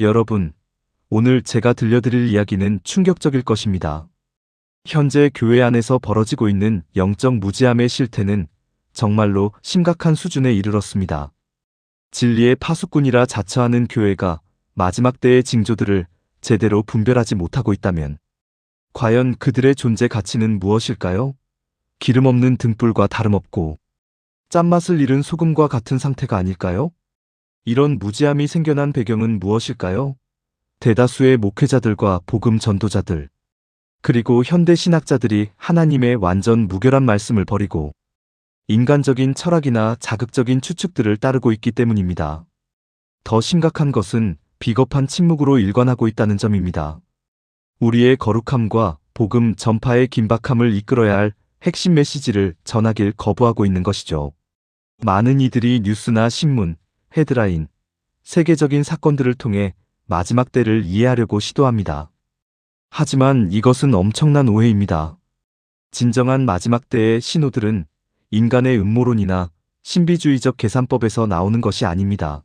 여러분, 오늘 제가 들려드릴 이야기는 충격적일 것입니다. 현재 교회 안에서 벌어지고 있는 영적 무지함의 실태는 정말로 심각한 수준에 이르렀습니다. 진리의 파수꾼이라 자처하는 교회가 마지막 때의 징조들을 제대로 분별하지 못하고 있다면 과연 그들의 존재 가치는 무엇일까요? 기름 없는 등불과 다름없고 짠맛을 잃은 소금과 같은 상태가 아닐까요? 이런 무지함이 생겨난 배경은 무엇일까요? 대다수의 목회자들과 복음 전도자들, 그리고 현대 신학자들이 하나님의 완전 무결한 말씀을 버리고 인간적인 철학이나 자극적인 추측들을 따르고 있기 때문입니다. 더 심각한 것은 비겁한 침묵으로 일관하고 있다는 점입니다. 우리의 거룩함과 복음 전파의 긴박함을 이끌어야 할 핵심 메시지를 전하길 거부하고 있는 것이죠. 많은 이들이 뉴스나 신문, 헤드라인, 세계적인 사건들을 통해 마지막 때를 이해하려고 시도합니다. 하지만 이것은 엄청난 오해입니다. 진정한 마지막 때의 신호들은 인간의 음모론이나 신비주의적 계산법에서 나오는 것이 아닙니다.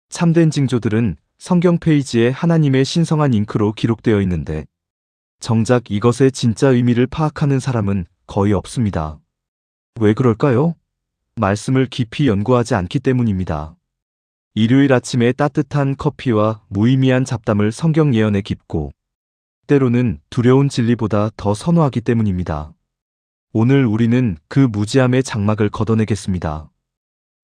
참된 징조들은 성경 페이지에 하나님의 신성한 잉크로 기록되어 있는데 정작 이것의 진짜 의미를 파악하는 사람은 거의 없습니다. 왜 그럴까요? 말씀을 깊이 연구하지 않기 때문입니다. 일요일 아침에 따뜻한 커피와 무의미한 잡담을 성경 예언에 깊고 때로는 두려운 진리보다 더 선호하기 때문입니다. 오늘 우리는 그 무지함의 장막을 걷어내겠습니다.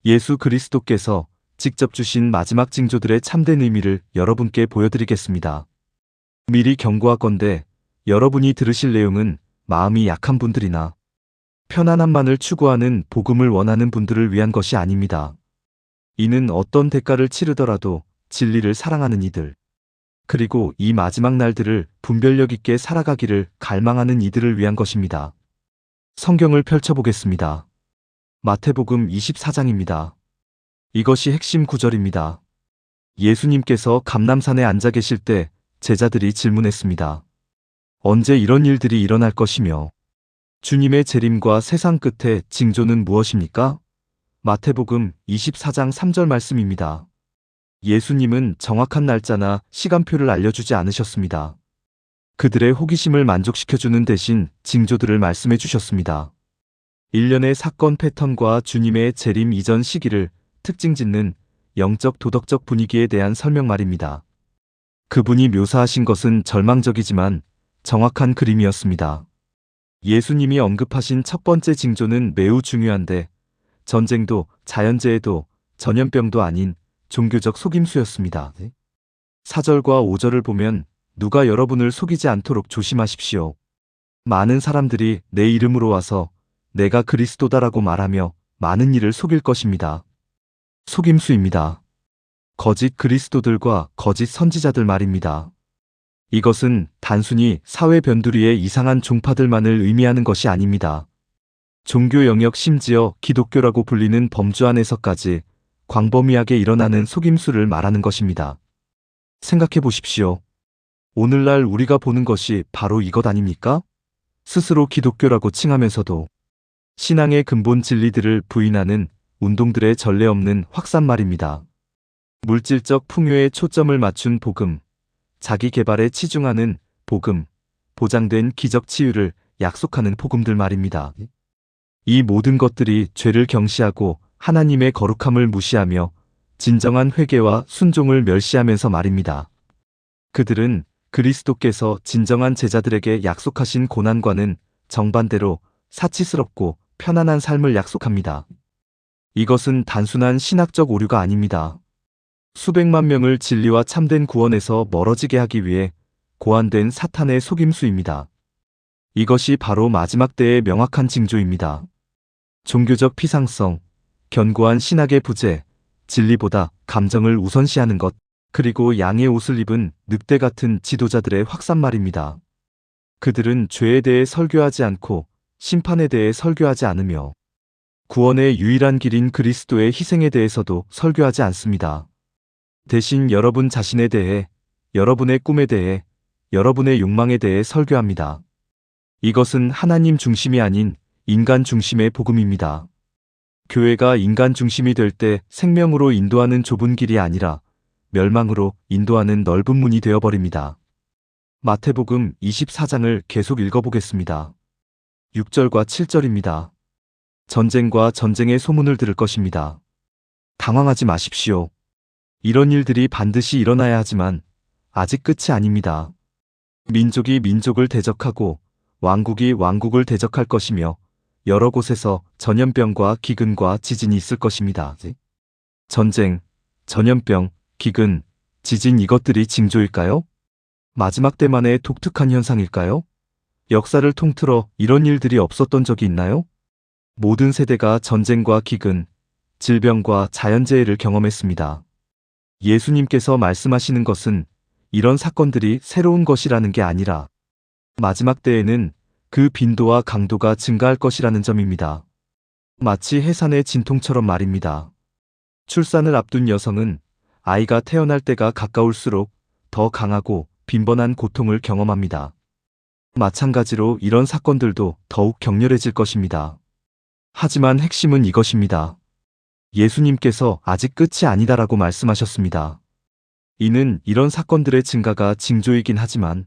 예수 그리스도께서 직접 주신 마지막 징조들의 참된 의미를 여러분께 보여드리겠습니다. 미리 경고하건대 여러분이 들으실 내용은 마음이 약한 분들이나 편안함만을 추구하는 복음을 원하는 분들을 위한 것이 아닙니다. 이는 어떤 대가를 치르더라도 진리를 사랑하는 이들, 그리고 이 마지막 날들을 분별력 있게 살아가기를 갈망하는 이들을 위한 것입니다. 성경을 펼쳐보겠습니다. 마태복음 24장입니다. 이것이 핵심 구절입니다. 예수님께서 감람산에 앉아 계실 때 제자들이 질문했습니다. 언제 이런 일들이 일어날 것이며 주님의 재림과 세상 끝의 징조는 무엇입니까? 마태복음 24장 3절 말씀입니다. 예수님은 정확한 날짜나 시간표를 알려주지 않으셨습니다. 그들의 호기심을 만족시켜주는 대신 징조들을 말씀해 주셨습니다. 일련의 사건 패턴과 주님의 재림 이전 시기를 특징 짓는 영적 도덕적 분위기에 대한 설명 말입니다. 그분이 묘사하신 것은 절망적이지만 정확한 그림이었습니다. 예수님이 언급하신 첫 번째 징조는 매우 중요한데 전쟁도 자연재해도 전염병도 아닌 종교적 속임수였습니다. 4절과 5절을 보면 누가 여러분을 속이지 않도록 조심하십시오. 많은 사람들이 내 이름으로 와서 내가 그리스도다라고 말하며 많은 이를 속일 것입니다. 속임수입니다. 거짓 그리스도들과 거짓 선지자들 말입니다. 이것은 단순히 사회 변두리의 이상한 종파들만을 의미하는 것이 아닙니다. 종교 영역 심지어 기독교라고 불리는 범주 안에서까지 광범위하게 일어나는 속임수를 말하는 것입니다. 생각해 보십시오. 오늘날 우리가 보는 것이 바로 이것 아닙니까? 스스로 기독교라고 칭하면서도 신앙의 근본 진리들을 부인하는 운동들의 전례 없는 확산 말입니다. 물질적 풍요에 초점을 맞춘 복음, 자기 개발에 치중하는 복음, 보장된 기적 치유를 약속하는 복음들 말입니다. 이 모든 것들이 죄를 경시하고 하나님의 거룩함을 무시하며 진정한 회개와 순종을 멸시하면서 말입니다. 그들은 그리스도께서 진정한 제자들에게 약속하신 고난과는 정반대로 사치스럽고 편안한 삶을 약속합니다. 이것은 단순한 신학적 오류가 아닙니다. 수백만 명을 진리와 참된 구원에서 멀어지게 하기 위해 고안된 사탄의 속임수입니다. 이것이 바로 마지막 때의 명확한 징조입니다. 종교적 피상성, 견고한 신학의 부재, 진리보다 감정을 우선시하는 것, 그리고 양의 옷을 입은 늑대 같은 지도자들의 확산 말입니다. 그들은 죄에 대해 설교하지 않고 심판에 대해 설교하지 않으며 구원의 유일한 길인 그리스도의 희생에 대해서도 설교하지 않습니다. 대신 여러분 자신에 대해, 여러분의 꿈에 대해, 여러분의 욕망에 대해 설교합니다. 이것은 하나님 중심이 아닌 인간 중심의 복음입니다. 교회가 인간 중심이 될 때 생명으로 인도하는 좁은 길이 아니라 멸망으로 인도하는 넓은 문이 되어버립니다. 마태복음 24장을 계속 읽어보겠습니다. 6절과 7절입니다. 전쟁과 전쟁의 소문을 들을 것입니다. 당황하지 마십시오. 이런 일들이 반드시 일어나야 하지만 아직 끝이 아닙니다. 민족이 민족을 대적하고 왕국이 왕국을 대적할 것이며 여러 곳에서 전염병과 기근과 지진이 있을 것입니다. 전쟁, 전염병, 기근, 지진 이것들이 징조일까요? 마지막 때만의 독특한 현상일까요? 역사를 통틀어 이런 일들이 없었던 적이 있나요? 모든 세대가 전쟁과 기근, 질병과 자연재해를 경험했습니다. 예수님께서 말씀하시는 것은 이런 사건들이 새로운 것이라는 게 아니라 마지막 때에는 그 빈도와 강도가 증가할 것이라는 점입니다. 마치 해산의 진통처럼 말입니다. 출산을 앞둔 여성은 아이가 태어날 때가 가까울수록 더 강하고 빈번한 고통을 경험합니다. 마찬가지로 이런 사건들도 더욱 격렬해질 것입니다. 하지만 핵심은 이것입니다. 예수님께서 아직 끝이 아니다라고 말씀하셨습니다. 이는 이런 사건들의 증가가 징조이긴 하지만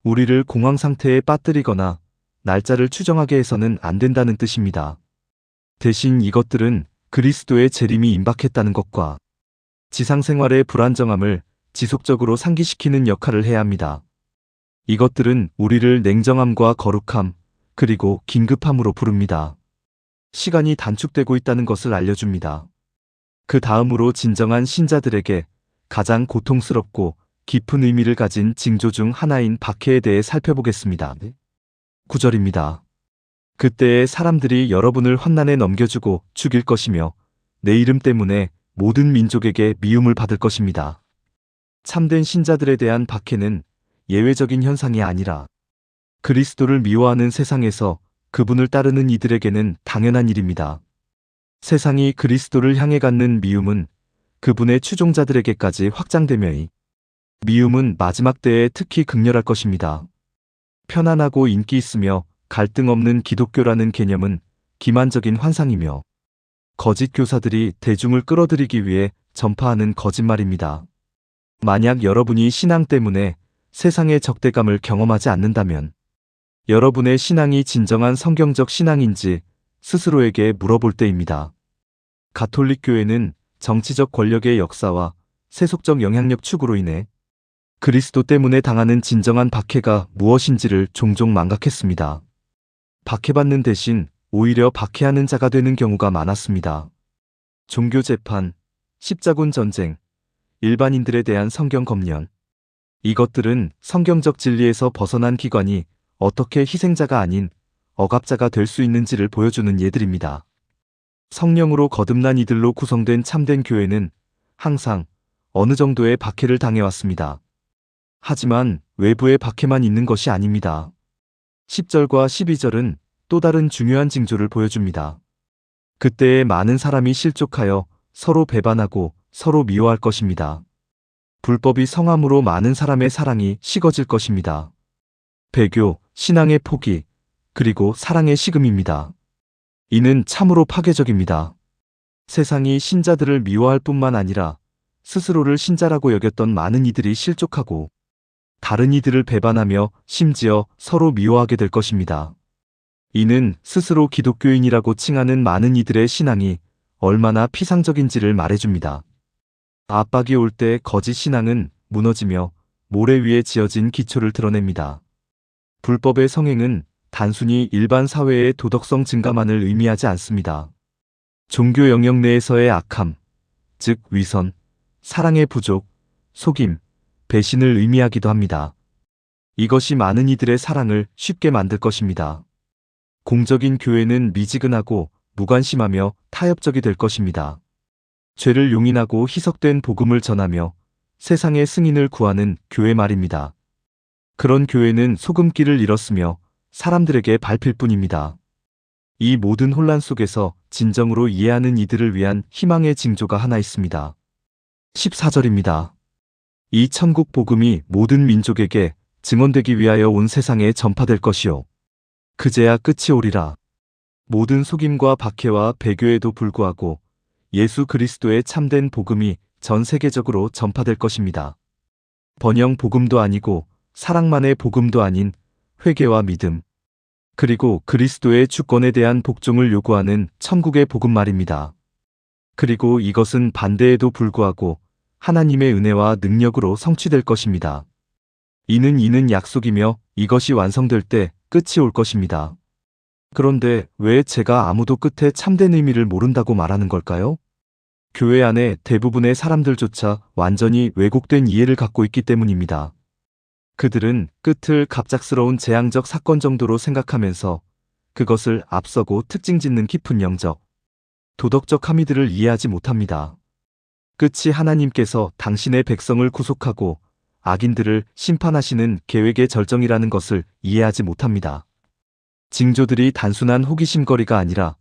우리를 공황 상태에 빠뜨리거나 날짜를 추정하게 해서는 안 된다는 뜻입니다. 대신 이것들은 그리스도의 재림이 임박했다는 것과 지상생활의 불안정함을 지속적으로 상기시키는 역할을 해야 합니다. 이것들은 우리를 냉정함과 거룩함, 그리고 긴급함으로 부릅니다. 시간이 단축되고 있다는 것을 알려줍니다. 그 다음으로 진정한 신자들에게 가장 고통스럽고 깊은 의미를 가진 징조 중 하나인 박해에 대해 살펴보겠습니다. 9절입니다. 그때에 사람들이 여러분을 환난에 넘겨주고 죽일 것이며 내 이름 때문에 모든 민족에게 미움을 받을 것입니다. 참된 신자들에 대한 박해는 예외적인 현상이 아니라 그리스도를 미워하는 세상에서 그분을 따르는 이들에게는 당연한 일입니다. 세상이 그리스도를 향해 갖는 미움은 그분의 추종자들에게까지 확장되며 이 미움은 마지막 때에 특히 극렬할 것입니다. 편안하고 인기 있으며 갈등 없는 기독교라는 개념은 기만적인 환상이며 거짓 교사들이 대중을 끌어들이기 위해 전파하는 거짓말입니다. 만약 여러분이 신앙 때문에 세상의 적대감을 경험하지 않는다면 여러분의 신앙이 진정한 성경적 신앙인지 스스로에게 물어볼 때입니다. 가톨릭 교회는 정치적 권력의 역사와 세속적 영향력 축으로 인해 그리스도 때문에 당하는 진정한 박해가 무엇인지를 종종 망각했습니다. 박해받는 대신 오히려 박해하는 자가 되는 경우가 많았습니다. 종교 재판, 십자군 전쟁, 일반인들에 대한 성경 검열. 이것들은 성경적 진리에서 벗어난 기관이 어떻게 희생자가 아닌 억압자가 될 수 있는지를 보여주는 예들입니다. 성령으로 거듭난 이들로 구성된 참된 교회는 항상 어느 정도의 박해를 당해왔습니다. 하지만 외부의 박해만 있는 것이 아닙니다. 10절과 12절은 또 다른 중요한 징조를 보여줍니다. 그때에 많은 사람이 실족하여 서로 배반하고 서로 미워할 것입니다. 불법이 성함으로 많은 사람의 사랑이 식어질 것입니다. 배교, 신앙의 포기, 그리고 사랑의 식음입니다. 이는 참으로 파괴적입니다. 세상이 신자들을 미워할 뿐만 아니라 스스로를 신자라고 여겼던 많은 이들이 실족하고 다른 이들을 배반하며 심지어 서로 미워하게 될 것입니다. 이는 스스로 기독교인이라고 칭하는 많은 이들의 신앙이 얼마나 피상적인지를 말해줍니다. 압박이 올 때 거짓 신앙은 무너지며 모래 위에 지어진 기초를 드러냅니다. 불법의 성행은 단순히 일반 사회의 도덕성 증가만을 의미하지 않습니다. 종교 영역 내에서의 악함, 즉 위선, 사랑의 부족, 속임, 배신을 의미하기도 합니다. 이것이 많은 이들의 사랑을 쉽게 만들 것입니다. 공적인 교회는 미지근하고 무관심하며 타협적이 될 것입니다. 죄를 용인하고 희석된 복음을 전하며 세상의 승인을 구하는 교회 말입니다. 그런 교회는 소금기를 잃었으며 사람들에게 밟힐 뿐입니다. 이 모든 혼란 속에서 진정으로 이해하는 이들을 위한 희망의 징조가 하나 있습니다. 14절입니다. 이 천국 복음이 모든 민족에게 증언되기 위하여 온 세상에 전파될 것이요. 그제야 끝이 오리라. 모든 속임과 박해와 배교에도 불구하고 예수 그리스도의 참된 복음이 전 세계적으로 전파될 것입니다. 번영 복음도 아니고 사랑만의 복음도 아닌 회개와 믿음, 그리고 그리스도의 주권에 대한 복종을 요구하는 천국의 복음 말입니다. 그리고 이것은 반대에도 불구하고 하나님의 은혜와 능력으로 성취될 것입니다. 이는 약속이며 이것이 완성될 때 끝이 올 것입니다. 그런데 왜 제가 아무도 끝에 참된 의미를 모른다고 말하는 걸까요? 교회 안에 대부분의 사람들조차 완전히 왜곡된 이해를 갖고 있기 때문입니다. 그들은 끝을 갑작스러운 재앙적 사건 정도로 생각하면서 그것을 앞서고 특징 짓는 깊은 영적, 도덕적 함의들을 이해하지 못합니다. 끝이 하나님께서 당신의 백성을 구속하고 악인들을 심판하시는 계획의 절정이라는 것을 이해하지 못합니다. 징조들이 단순한 호기심거리가 아니라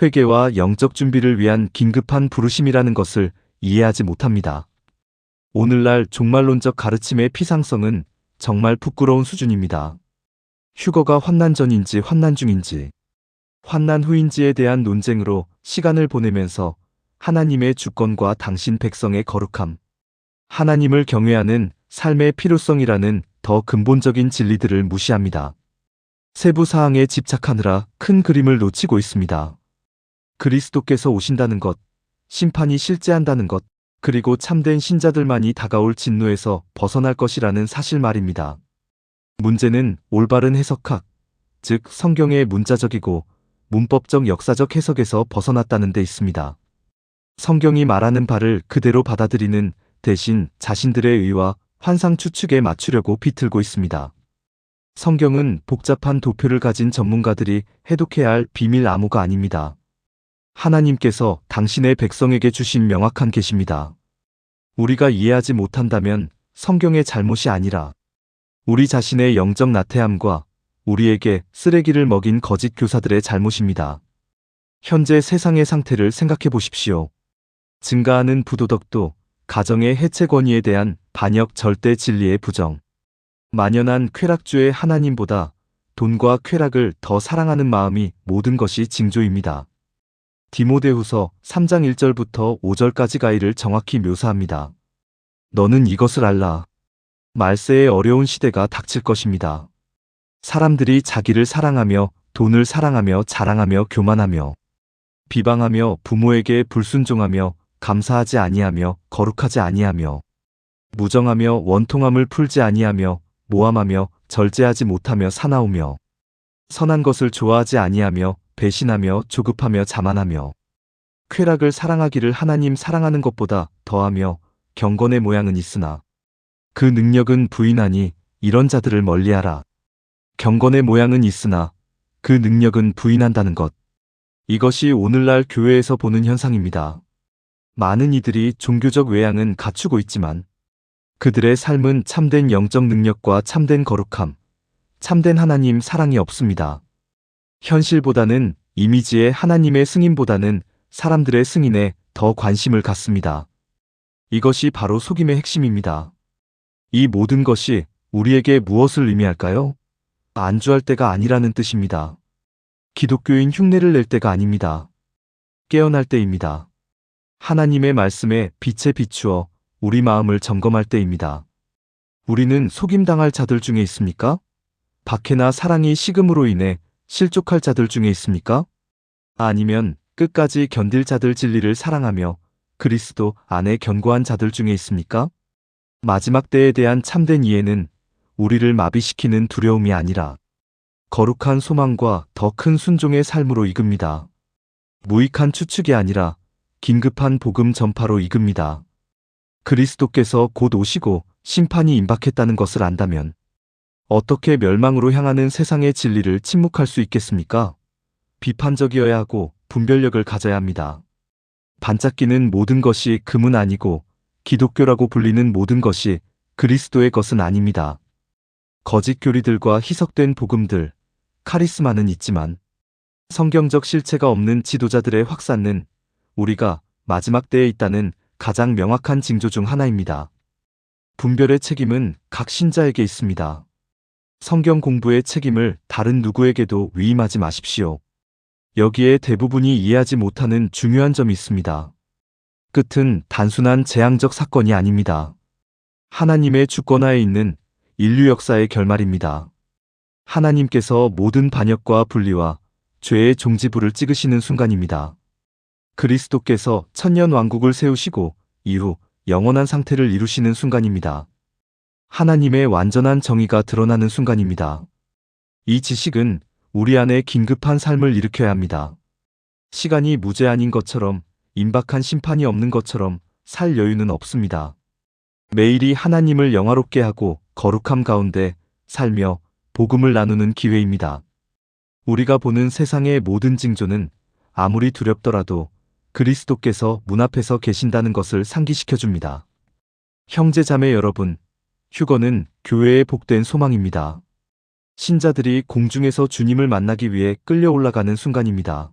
회개와 영적 준비를 위한 긴급한 부르심이라는 것을 이해하지 못합니다. 오늘날 종말론적 가르침의 피상성은 정말 부끄러운 수준입니다. 휴거가 환난 전인지 환난 중인지, 환난 후인지에 대한 논쟁으로 시간을 보내면서 하나님의 주권과 당신 백성의 거룩함, 하나님을 경외하는 삶의 필요성이라는 더 근본적인 진리들을 무시합니다. 세부 사항에 집착하느라 큰 그림을 놓치고 있습니다. 그리스도께서 오신다는 것, 심판이 실제한다는 것, 그리고 참된 신자들만이 다가올 진노에서 벗어날 것이라는 사실 말입니다. 문제는 올바른 해석학, 즉 성경의 문자적이고 문법적 역사적 해석에서 벗어났다는 데 있습니다. 성경이 말하는 바를 그대로 받아들이는 대신 자신들의 의와 환상 추측에 맞추려고 비틀고 있습니다. 성경은 복잡한 도표를 가진 전문가들이 해독해야 할 비밀 암호가 아닙니다. 하나님께서 당신의 백성에게 주신 명확한 계시입니다. 우리가 이해하지 못한다면 성경의 잘못이 아니라 우리 자신의 영적 나태함과 우리에게 쓰레기를 먹인 거짓 교사들의 잘못입니다. 현재 세상의 상태를 생각해 보십시오. 증가하는 부도덕도, 가정의 해체 권위에 대한 반역 절대 진리의 부정, 만연한 쾌락주의 하나님보다 돈과 쾌락을 더 사랑하는 마음이 모든 것이 징조입니다. 디모데후서 3장 1절부터 5절까지가 이를 정확히 묘사합니다. 너는 이것을 알라. 말세의 어려운 시대가 닥칠 것입니다. 사람들이 자기를 사랑하며 돈을 사랑하며 자랑하며 교만하며 비방하며 부모에게 불순종하며 감사하지 아니하며 거룩하지 아니하며 무정하며 원통함을 풀지 아니하며 모함하며 절제하지 못하며 사나우며 선한 것을 좋아하지 아니하며 배신하며 조급하며 자만하며 쾌락을 사랑하기를 하나님 사랑하는 것보다 더하며 경건의 모양은 있으나 그 능력은 부인하니 이런 자들을 멀리하라. 경건의 모양은 있으나 그 능력은 부인한다는 것. 이것이 오늘날 교회에서 보는 현상입니다. 많은 이들이 종교적 외양은 갖추고 있지만 그들의 삶은 참된 영적 능력과 참된 거룩함, 참된 하나님 사랑이 없습니다. 현실보다는 이미지의 하나님의 승인보다는 사람들의 승인에 더 관심을 갖습니다. 이것이 바로 속임의 핵심입니다. 이 모든 것이 우리에게 무엇을 의미할까요? 안주할 때가 아니라는 뜻입니다. 기독교인 흉내를 낼 때가 아닙니다. 깨어날 때입니다. 하나님의 말씀에 빛에 비추어 우리 마음을 점검할 때입니다. 우리는 속임당할 자들 중에 있습니까? 박해나 사랑이 식음으로 인해 실족할 자들 중에 있습니까? 아니면 끝까지 견딜 자들 진리를 사랑하며 그리스도 안에 견고한 자들 중에 있습니까? 마지막 때에 대한 참된 이해는 우리를 마비시키는 두려움이 아니라 거룩한 소망과 더 큰 순종의 삶으로 이끕니다. 무익한 추측이 아니라 긴급한 복음 전파로 이끕니다. 그리스도께서 곧 오시고 심판이 임박했다는 것을 안다면 어떻게 멸망으로 향하는 세상의 진리를 침묵할 수 있겠습니까? 비판적이어야 하고 분별력을 가져야 합니다. 반짝이는 모든 것이 금은 아니고 기독교라고 불리는 모든 것이 그리스도의 것은 아닙니다. 거짓 교리들과 희석된 복음들, 카리스마는 있지만 성경적 실체가 없는 지도자들의 확산은 우리가 마지막 때에 있다는 가장 명확한 징조 중 하나입니다. 분별의 책임은 각 신자에게 있습니다. 성경 공부의 책임을 다른 누구에게도 위임하지 마십시오. 여기에 대부분이 이해하지 못하는 중요한 점이 있습니다. 끝은 단순한 재앙적 사건이 아닙니다. 하나님의 주권하에 있는 인류 역사의 결말입니다. 하나님께서 모든 반역과 분리와 죄의 종지부를 찍으시는 순간입니다. 그리스도께서 천년 왕국을 세우시고 이후 영원한 상태를 이루시는 순간입니다. 하나님의 완전한 정의가 드러나는 순간입니다. 이 지식은 우리 안에 긴급한 삶을 일으켜야 합니다. 시간이 무제한인 것처럼, 임박한 심판이 없는 것처럼 살 여유는 없습니다. 매일이 하나님을 영화롭게 하고 거룩함 가운데 살며 복음을 나누는 기회입니다. 우리가 보는 세상의 모든 징조는 아무리 두렵더라도 그리스도께서 문 앞에서 계신다는 것을 상기시켜줍니다. 형제 자매 여러분, 휴거는 교회의 복된 소망입니다. 신자들이 공중에서 주님을 만나기 위해 끌려 올라가는 순간입니다.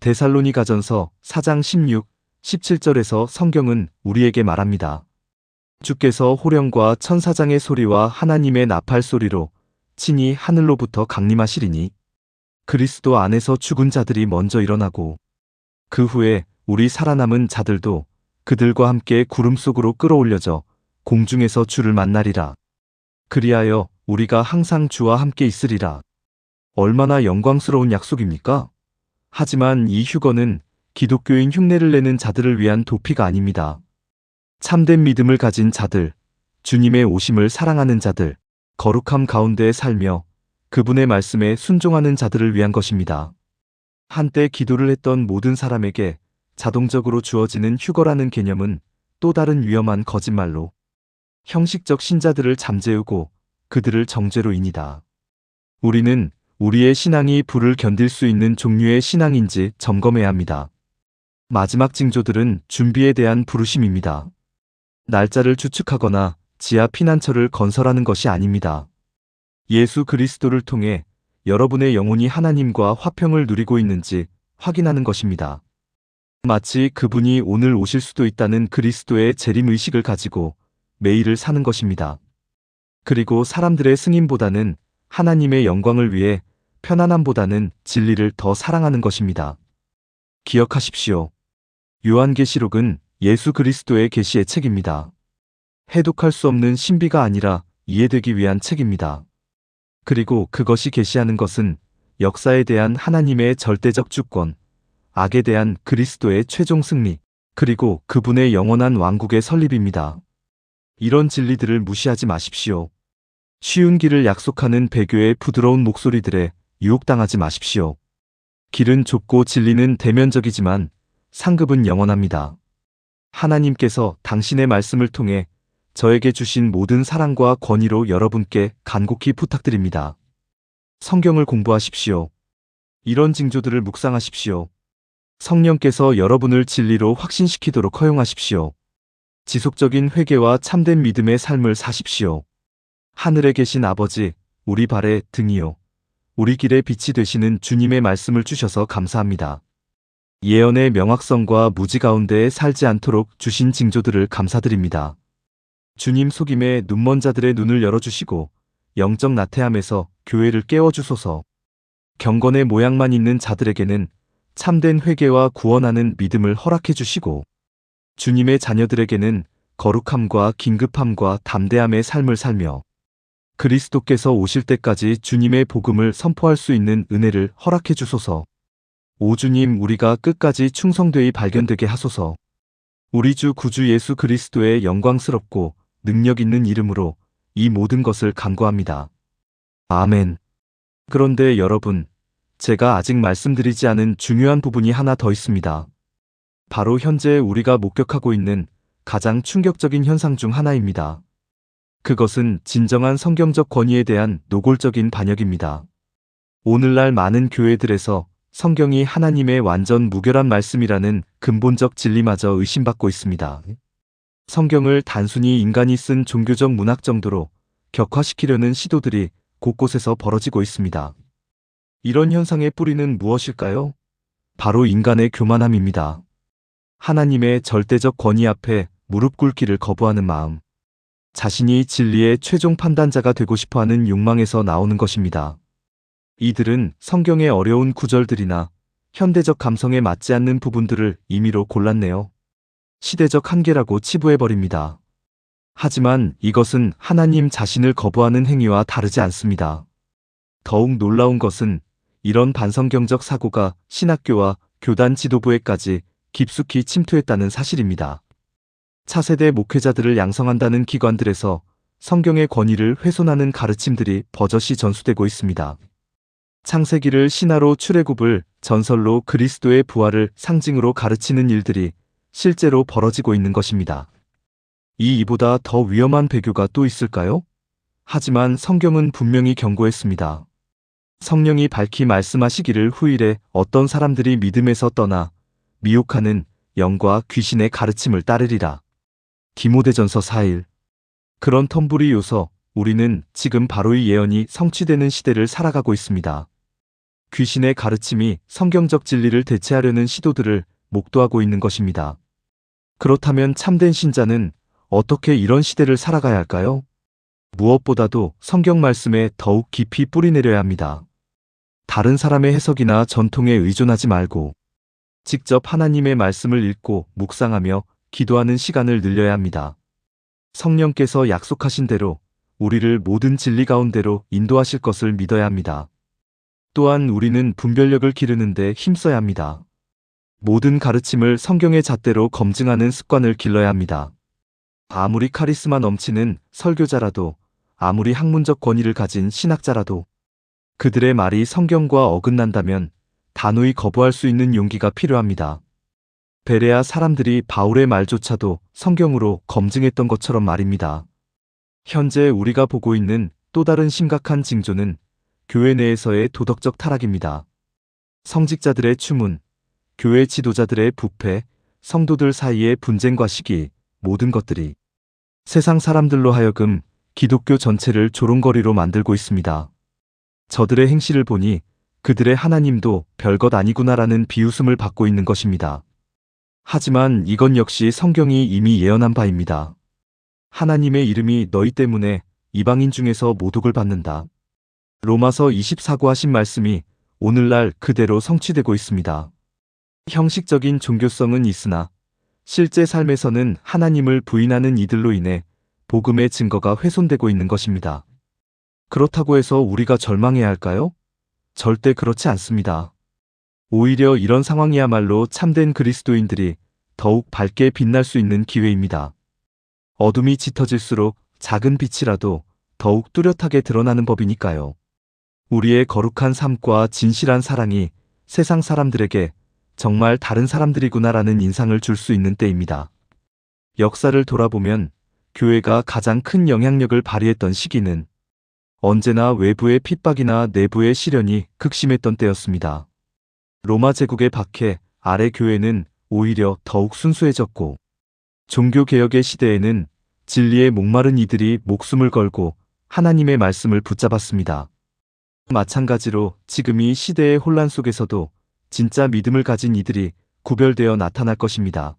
데살로니가전서 4장 16, 17절에서 성경은 우리에게 말합니다. 주께서 호령과 천사장의 소리와 하나님의 나팔 소리로 친히 하늘로부터 강림하시리니 그리스도 안에서 죽은 자들이 먼저 일어나고 그 후에 우리 살아남은 자들도 그들과 함께 구름 속으로 끌어올려져 공중에서 주를 만나리라. 그리하여 우리가 항상 주와 함께 있으리라. 얼마나 영광스러운 약속입니까? 하지만 이 휴거는 기독교인 흉내를 내는 자들을 위한 도피가 아닙니다. 참된 믿음을 가진 자들, 주님의 오심을 사랑하는 자들, 거룩함 가운데 살며 그분의 말씀에 순종하는 자들을 위한 것입니다. 한때 기도를 했던 모든 사람에게 자동적으로 주어지는 휴거라는 개념은 또 다른 위험한 거짓말로 형식적 신자들을 잠재우고 그들을 정죄로 인이다. 우리는 우리의 신앙이 불을 견딜 수 있는 종류의 신앙인지 점검해야 합니다. 마지막 징조들은 준비에 대한 부르심입니다. 날짜를 추측하거나 지하 피난처를 건설하는 것이 아닙니다. 예수 그리스도를 통해 여러분의 영혼이 하나님과 화평을 누리고 있는지 확인하는 것입니다. 마치 그분이 오늘 오실 수도 있다는 그리스도의 재림의식을 가지고 매일을 사는 것입니다. 그리고 사람들의 승인보다는 하나님의 영광을 위해 편안함보다는 진리를 더 사랑하는 것입니다. 기억하십시오. 요한계시록은 예수 그리스도의 계시의 책입니다. 해독할 수 없는 신비가 아니라 이해되기 위한 책입니다. 그리고 그것이 계시하는 것은 역사에 대한 하나님의 절대적 주권, 악에 대한 그리스도의 최종 승리, 그리고 그분의 영원한 왕국의 설립입니다. 이런 진리들을 무시하지 마십시오. 쉬운 길을 약속하는 배교의 부드러운 목소리들에 유혹당하지 마십시오. 길은 좁고 진리는 대면적이지만 상급은 영원합니다. 하나님께서 당신의 말씀을 통해 저에게 주신 모든 사랑과 권위로 여러분께 간곡히 부탁드립니다. 성경을 공부하십시오. 이런 징조들을 묵상하십시오. 성령께서 여러분을 진리로 확신시키도록 허용하십시오. 지속적인 회개와 참된 믿음의 삶을 사십시오. 하늘에 계신 아버지, 우리 발의 등이요, 우리 길의 빛이 되시는 주님의 말씀을 주셔서 감사합니다. 예언의 명확성과 무지 가운데 살지 않도록 주신 징조들을 감사드립니다. 주님 속임에 눈먼 자들의 눈을 열어주시고 영적 나태함에서 교회를 깨워주소서. 경건의 모양만 있는 자들에게는 참된 회개와 구원하는 믿음을 허락해 주시고 주님의 자녀들에게는 거룩함과 긴급함과 담대함의 삶을 살며 그리스도께서 오실 때까지 주님의 복음을 선포할 수 있는 은혜를 허락해 주소서. 오 주님, 우리가 끝까지 충성되이 발견되게 하소서. 우리 주 구주 예수 그리스도의 영광스럽고 능력 있는 이름으로 이 모든 것을 간구합니다. 아멘. 그런데 여러분, 제가 아직 말씀드리지 않은 중요한 부분이 하나 더 있습니다. 바로 현재 우리가 목격하고 있는 가장 충격적인 현상 중 하나입니다. 그것은 진정한 성경적 권위에 대한 노골적인 반역입니다. 오늘날 많은 교회들에서 성경이 하나님의 완전 무결한 말씀이라는 근본적 진리마저 의심받고 있습니다. 성경을 단순히 인간이 쓴 종교적 문학 정도로 격화시키려는 시도들이 곳곳에서 벌어지고 있습니다. 이런 현상의 뿌리는 무엇일까요? 바로 인간의 교만함입니다. 하나님의 절대적 권위 앞에 무릎 꿇기를 거부하는 마음, 자신이 진리의 최종 판단자가 되고 싶어하는 욕망에서 나오는 것입니다. 이들은 성경의 어려운 구절들이나 현대적 감성에 맞지 않는 부분들을 임의로 골랐네요. 시대적 한계라고 치부해버립니다. 하지만 이것은 하나님 자신을 거부하는 행위와 다르지 않습니다. 더욱 놀라운 것은 이런 반성경적 사고가 신학교와 교단 지도부에까지 깊숙이 침투했다는 사실입니다. 차세대 목회자들을 양성한다는 기관들에서 성경의 권위를 훼손하는 가르침들이 버젓이 전수되고 있습니다. 창세기를 신화로 출애굽을 전설로 그리스도의 부활을 상징으로 가르치는 일들이 실제로 벌어지고 있는 것입니다. 이보다 더 위험한 배교가 또 있을까요? 하지만 성경은 분명히 경고했습니다. 성령이 밝히 말씀하시기를 후일에 어떤 사람들이 믿음에서 떠나 미혹하는 영과 귀신의 가르침을 따르리라. 디모데전서 4일. 그런 텀부리 요서 우리는 지금 바로 이 예언이 성취되는 시대를 살아가고 있습니다. 귀신의 가르침이 성경적 진리를 대체하려는 시도들을 목도하고 있는 것입니다. 그렇다면 참된 신자는 어떻게 이런 시대를 살아가야 할까요? 무엇보다도 성경 말씀에 더욱 깊이 뿌리내려야 합니다. 다른 사람의 해석이나 전통에 의존하지 말고 직접 하나님의 말씀을 읽고 묵상하며 기도하는 시간을 늘려야 합니다. 성령께서 약속하신 대로 우리를 모든 진리 가운데로 인도하실 것을 믿어야 합니다. 또한 우리는 분별력을 기르는데 힘써야 합니다. 모든 가르침을 성경의 잣대로 검증하는 습관을 길러야 합니다. 아무리 카리스마 넘치는 설교자라도, 아무리 학문적 권위를 가진 신학자라도 그들의 말이 성경과 어긋난다면 단호히 거부할 수 있는 용기가 필요합니다. 베레아 사람들이 바울의 말조차도 성경으로 검증했던 것처럼 말입니다. 현재 우리가 보고 있는 또 다른 심각한 징조는 교회 내에서의 도덕적 타락입니다. 성직자들의 추문, 교회 지도자들의 부패, 성도들 사이의 분쟁과 시기, 모든 것들이 세상 사람들로 하여금 기독교 전체를 조롱거리로 만들고 있습니다. 저들의 행실을 보니 그들의 하나님도 별것 아니구나라는 비웃음을 받고 있는 것입니다. 하지만 이건 역시 성경이 이미 예언한 바입니다. 하나님의 이름이 너희 때문에 이방인 중에서 모독을 받는다. 로마서 24구 하신 말씀이 오늘날 그대로 성취되고 있습니다. 형식적인 종교성은 있으나 실제 삶에서는 하나님을 부인하는 이들로 인해 복음의 증거가 훼손되고 있는 것입니다. 그렇다고 해서 우리가 절망해야 할까요? 절대 그렇지 않습니다. 오히려 이런 상황이야말로 참된 그리스도인들이 더욱 밝게 빛날 수 있는 기회입니다. 어둠이 짙어질수록 작은 빛이라도 더욱 뚜렷하게 드러나는 법이니까요. 우리의 거룩한 삶과 진실한 사랑이 세상 사람들에게 정말 다른 사람들이구나라는 인상을 줄 수 있는 때입니다. 역사를 돌아보면 교회가 가장 큰 영향력을 발휘했던 시기는 언제나 외부의 핍박이나 내부의 시련이 극심했던 때였습니다. 로마 제국의 박해 아래 교회는 오히려 더욱 순수해졌고, 종교개혁의 시대에는 진리에 목마른 이들이 목숨을 걸고 하나님의 말씀을 붙잡았습니다. 마찬가지로 지금 이 시대의 혼란 속에서도 진짜 믿음을 가진 이들이 구별되어 나타날 것입니다.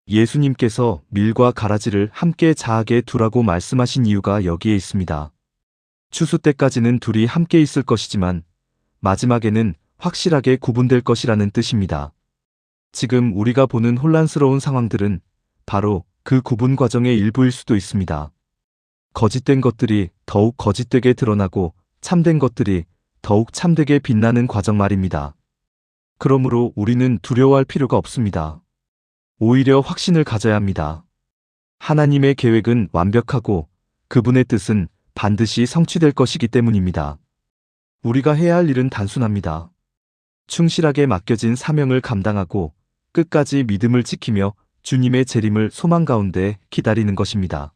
예수님께서 밀과 가라지를 함께 자하게 두라고 말씀하신 이유가 여기에 있습니다. 추수 때까지는 둘이 함께 있을 것이지만 마지막에는 확실하게 구분될 것이라는 뜻입니다. 지금 우리가 보는 혼란스러운 상황들은 바로 그 구분 과정의 일부일 수도 있습니다. 거짓된 것들이 더욱 거짓되게 드러나고 참된 것들이 더욱 참되게 빛나는 과정 말입니다. 그러므로 우리는 두려워할 필요가 없습니다. 오히려 확신을 가져야 합니다. 하나님의 계획은 완벽하고 그분의 뜻은 반드시 성취될 것이기 때문입니다. 우리가 해야 할 일은 단순합니다. 충실하게 맡겨진 사명을 감당하고 끝까지 믿음을 지키며 주님의 재림을 소망 가운데 기다리는 것입니다.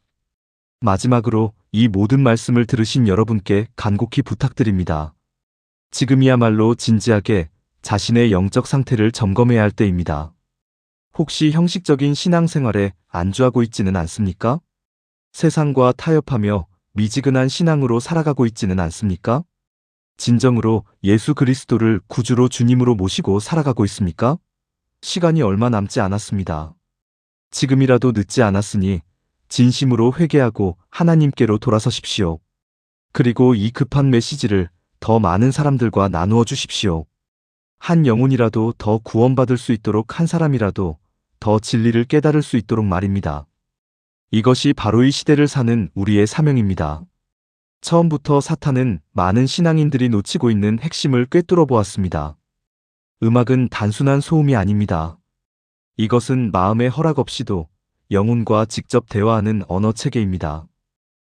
마지막으로 이 모든 말씀을 들으신 여러분께 간곡히 부탁드립니다. 지금이야말로 진지하게 자신의 영적 상태를 점검해야 할 때입니다. 혹시 형식적인 신앙생활에 안주하고 있지는 않습니까? 세상과 타협하며 미지근한 신앙으로 살아가고 있지는 않습니까? 진정으로 예수 그리스도를 구주로 주님으로 모시고 살아가고 있습니까? 시간이 얼마 남지 않았습니다. 지금이라도 늦지 않았으니 진심으로 회개하고 하나님께로 돌아서십시오. 그리고 이 급한 메시지를 더 많은 사람들과 나누어 주십시오. 한 영혼이라도 더 구원받을 수 있도록 한 사람이라도 더 진리를 깨달을 수 있도록 말입니다. 이것이 바로 이 시대를 사는 우리의 사명입니다. 처음부터 사탄은 많은 신앙인들이 놓치고 있는 핵심을 꿰뚫어 보았습니다. 음악은 단순한 소음이 아닙니다. 이것은 마음의 허락 없이도 영혼과 직접 대화하는 언어 체계입니다.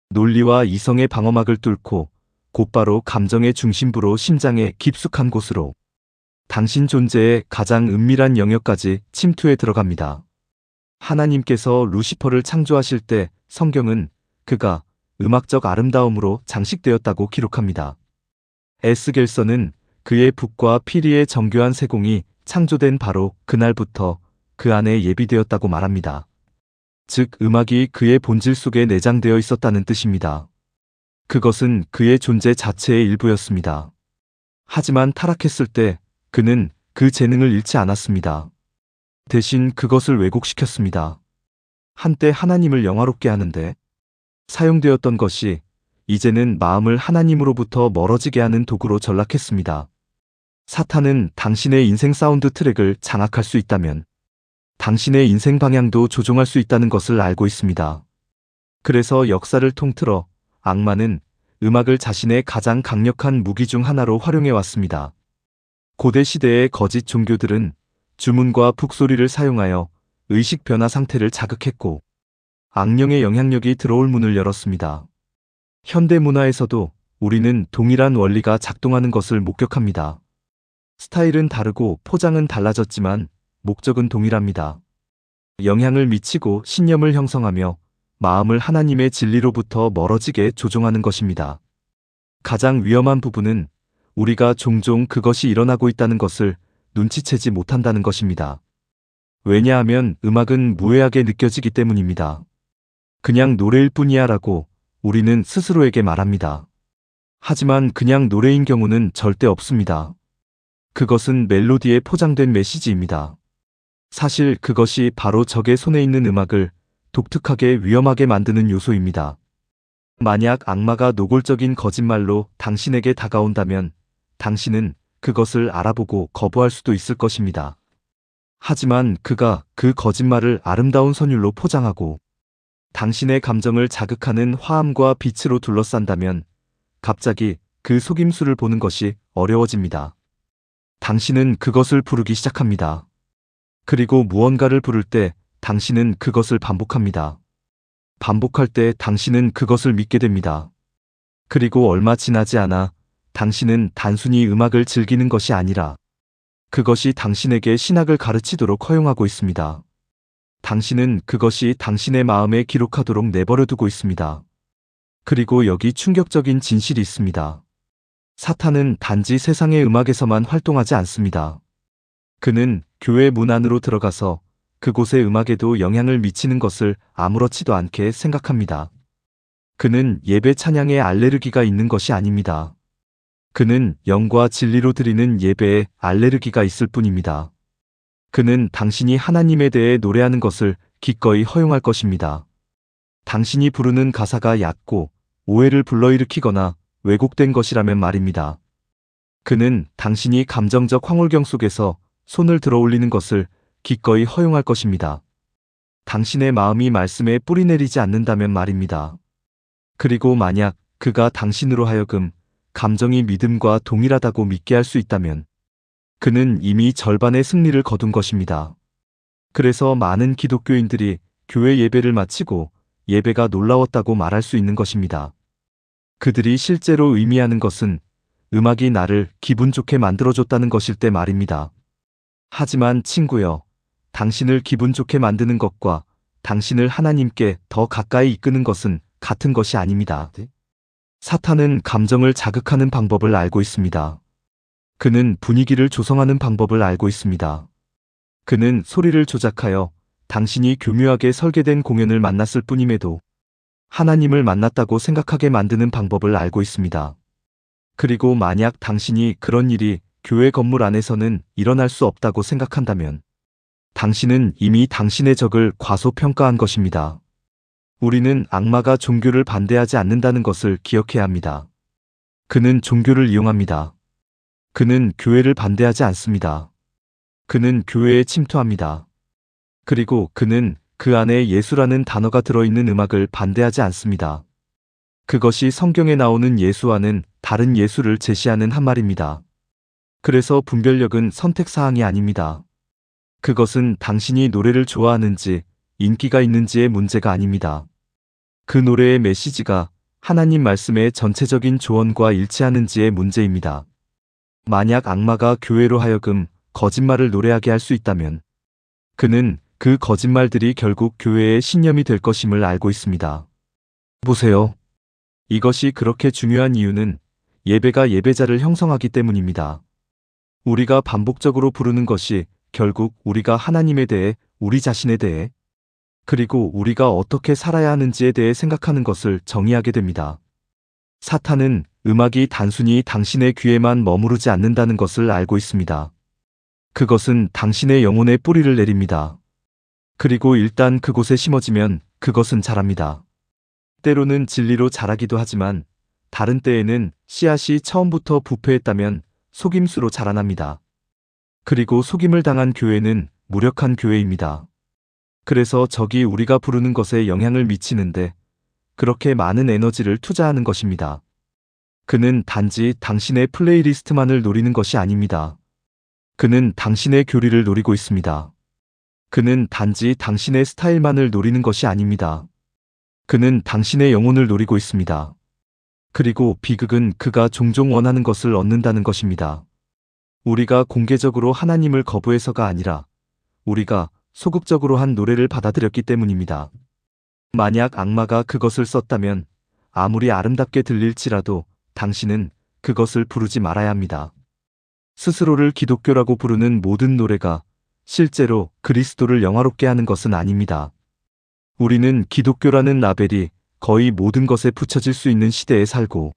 논리와 이성의 방어막을 뚫고 곧바로 감정의 중심부로 심장의 깊숙한 곳으로 당신 존재의 가장 은밀한 영역까지 침투해 들어갑니다. 하나님께서 루시퍼를 창조하실 때 성경은 그가 음악적 아름다움으로 장식되었다고 기록합니다. 에스겔서는 그의 붓과 피리의 정교한 세공이 창조된 바로 그날부터 그 안에 예비되었다고 말합니다. 즉, 음악이 그의 본질 속에 내장되어 있었다는 뜻입니다. 그것은 그의 존재 자체의 일부였습니다. 하지만 타락했을 때 그는 그 재능을 잃지 않았습니다. 대신 그것을 왜곡시켰습니다. 한때 하나님을 영화롭게 하는데 사용되었던 것이 이제는 마음을 하나님으로부터 멀어지게 하는 도구로 전락했습니다. 사탄은 당신의 인생 사운드 트랙을 장악할 수 있다면 당신의 인생 방향도 조종할 수 있다는 것을 알고 있습니다. 그래서 역사를 통틀어 악마는 음악을 자신의 가장 강력한 무기 중 하나로 활용해 왔습니다. 고대 시대의 거짓 종교들은 주문과 북소리를 사용하여 의식 변화 상태를 자극했고 악령의 영향력이 들어올 문을 열었습니다. 현대 문화에서도 우리는 동일한 원리가 작동하는 것을 목격합니다. 스타일은 다르고 포장은 달라졌지만 목적은 동일합니다. 영향을 미치고 신념을 형성하며 마음을 하나님의 진리로부터 멀어지게 조종하는 것입니다. 가장 위험한 부분은 우리가 종종 그것이 일어나고 있다는 것을 눈치채지 못한다는 것입니다. 왜냐하면 음악은 무해하게 느껴지기 때문입니다. 그냥 노래일 뿐이야 라고 우리는 스스로에게 말합니다. 하지만 그냥 노래인 경우는 절대 없습니다. 그것은 멜로디에 포장된 메시지입니다. 사실 그것이 바로 적의 손에 있는 음악을 독특하게 위험하게 만드는 요소입니다. 만약 악마가 노골적인 거짓말로 당신에게 다가온다면 당신은 그것을 알아보고 거부할 수도 있을 것입니다. 하지만 그가 그 거짓말을 아름다운 선율로 포장하고 당신의 감정을 자극하는 화음과 빛으로 둘러싼다면 갑자기 그 속임수를 보는 것이 어려워집니다. 당신은 그것을 부르기 시작합니다. 그리고 무언가를 부를 때 당신은 그것을 반복합니다. 반복할 때 당신은 그것을 믿게 됩니다. 그리고 얼마 지나지 않아 당신은 단순히 음악을 즐기는 것이 아니라 그것이 당신에게 신학을 가르치도록 허용하고 있습니다. 당신은 그것이 당신의 마음에 기록하도록 내버려 두고 있습니다. 그리고 여기 충격적인 진실이 있습니다. 사탄은 단지 세상의 음악에서만 활동하지 않습니다. 그는 교회 문 안으로 들어가서 그곳의 음악에도 영향을 미치는 것을 아무렇지도 않게 생각합니다. 그는 예배 찬양에 알레르기가 있는 것이 아닙니다. 그는 영과 진리로 드리는 예배에 알레르기가 있을 뿐입니다. 그는 당신이 하나님에 대해 노래하는 것을 기꺼이 허용할 것입니다. 당신이 부르는 가사가 얕고 오해를 불러일으키거나 왜곡된 것이라면 말입니다. 그는 당신이 감정적 황홀경 속에서 손을 들어 올리는 것을 기꺼이 허용할 것입니다. 당신의 마음이 말씀에 뿌리내리지 않는다면 말입니다. 그리고 만약 그가 당신으로 하여금 감정이 믿음과 동일하다고 믿게 할 수 있다면 그는 이미 절반의 승리를 거둔 것입니다. 그래서 많은 기독교인들이 교회 예배를 마치고 예배가 놀라웠다고 말할 수 있는 것입니다. 그들이 실제로 의미하는 것은 음악이 나를 기분 좋게 만들어줬다는 것일 때 말입니다. 하지만 친구여, 당신을 기분 좋게 만드는 것과 당신을 하나님께 더 가까이 이끄는 것은 같은 것이 아닙니다. 사탄은 감정을 자극하는 방법을 알고 있습니다. 그는 분위기를 조성하는 방법을 알고 있습니다. 그는 소리를 조작하여 당신이 교묘하게 설계된 공연을 만났을 뿐임에도 하나님을 만났다고 생각하게 만드는 방법을 알고 있습니다. 그리고 만약 당신이 그런 일이 교회 건물 안에서는 일어날 수 없다고 생각한다면 당신은 이미 당신의 적을 과소평가한 것입니다. 우리는 악마가 종교를 반대하지 않는다는 것을 기억해야 합니다. 그는 종교를 이용합니다. 그는 교회를 반대하지 않습니다. 그는 교회에 침투합니다. 그리고 그는 그 안에 예수라는 단어가 들어있는 음악을 반대하지 않습니다. 그것이 성경에 나오는 예수와는 다른 예수를 제시하는 한 말입니다. 그래서 분별력은 선택사항이 아닙니다. 그것은 당신이 노래를 좋아하는지 인기가 있는지의 문제가 아닙니다. 그 노래의 메시지가 하나님 말씀의 전체적인 조언과 일치하는지의 문제입니다. 만약 악마가 교회로 하여금 거짓말을 노래하게 할 수 있다면 그는 그 거짓말들이 결국 교회의 신념이 될 것임을 알고 있습니다. 보세요. 이것이 그렇게 중요한 이유는 예배가 예배자를 형성하기 때문입니다. 우리가 반복적으로 부르는 것이 결국 우리가 하나님에 대해, 우리 자신에 대해, 그리고 우리가 어떻게 살아야 하는지에 대해 생각하는 것을 정의하게 됩니다. 사탄은 음악이 단순히 당신의 귀에만 머무르지 않는다는 것을 알고 있습니다. 그것은 당신의 영혼에 뿌리를 내립니다. 그리고 일단 그곳에 심어지면 그것은 자랍니다. 때로는 진리로 자라기도 하지만 다른 때에는 씨앗이 처음부터 부패했다면 속임수로 자라납니다. 그리고 속임을 당한 교회는 무력한 교회입니다. 그래서 적이 우리가 부르는 것에 영향을 미치는데 그렇게 많은 에너지를 투자하는 것입니다. 그는 단지 당신의 플레이리스트만을 노리는 것이 아닙니다. 그는 당신의 교리를 노리고 있습니다. 그는 단지 당신의 스타일만을 노리는 것이 아닙니다. 그는 당신의 영혼을 노리고 있습니다. 그리고 비극은 그가 종종 원하는 것을 얻는다는 것입니다. 우리가 공개적으로 하나님을 거부해서가 아니라 우리가 소극적으로 한 노래를 받아들였기 때문입니다. 만약 악마가 그것을 썼다면 아무리 아름답게 들릴지라도 당신은 그것을 부르지 말아야 합니다. 스스로를 기독교라고 부르는 모든 노래가 실제로 그리스도를 영화롭게 하는 것은 아닙니다. 우리는 기독교라는 라벨이 거의 모든 것에 붙여질 수 있는 시대에 살고